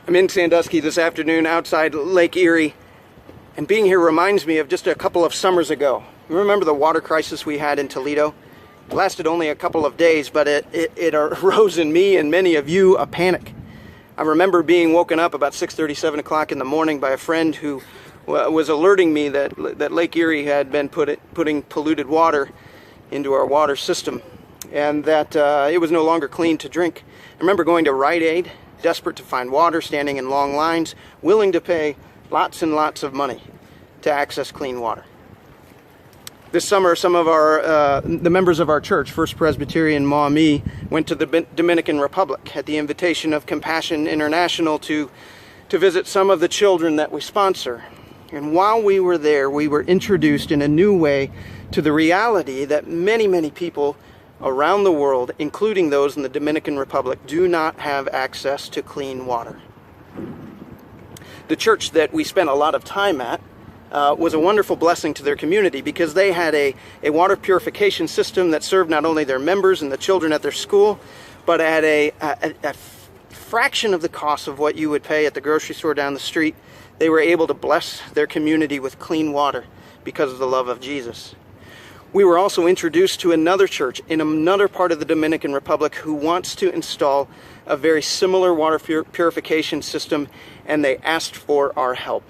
I'm in Sandusky this afternoon outside Lake Erie, and being here reminds me of just a couple of summers ago. You remember the water crisis we had in Toledo? It lasted only a couple of days, but it arose in me and many of you a panic. I remember being woken up about 6:30, 7 o'clock in the morning by a friend who was alerting me that Lake Erie had been putting polluted water into our water system, and that it was no longer clean to drink. I remember going to Rite Aid, desperate to find water, standing in long lines, willing to pay lots and lots of money to access clean water. This summer, some of the members of our church, First Presbyterian Maumee, went to the Dominican Republic at the invitation of Compassion International to visit some of the children that we sponsor. And while we were there, we were introduced in a new way to the reality that many, many people around the world, including those in the Dominican Republic, do not have access to clean water. The church that we spent a lot of time at was a wonderful blessing to their community, because they had a water purification system that served not only their members and the children at their school, but at a fraction of the cost of what you would pay at the grocery store down the street. They were able to bless their community with clean water because of the love of Jesus. We were also introduced to another church in another part of the Dominican Republic who wants to install a very similar water purification system, and they asked for our help.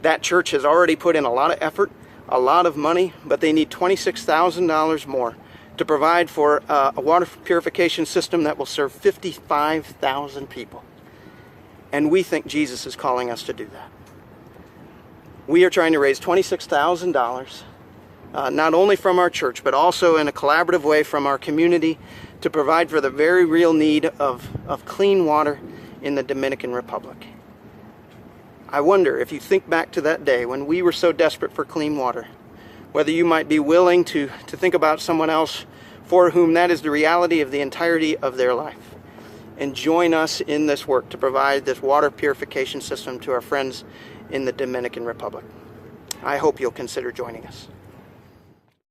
That church has already put in a lot of effort, a lot of money, but they need $26,000 more to provide for a water purification system that will serve 55,000 people. And we think Jesus is calling us to do that. We are trying to raise $26,000, not only from our church, but also in a collaborative way from our community, to provide for the very real need of clean water in the Dominican Republic. I wonder, if you think back to that day when we were so desperate for clean water, whether you might be willing to think about someone else for whom that is the reality of the entirety of their life, and join us in this work to provide this water purification system to our friends in the Dominican Republic. I hope you'll consider joining us.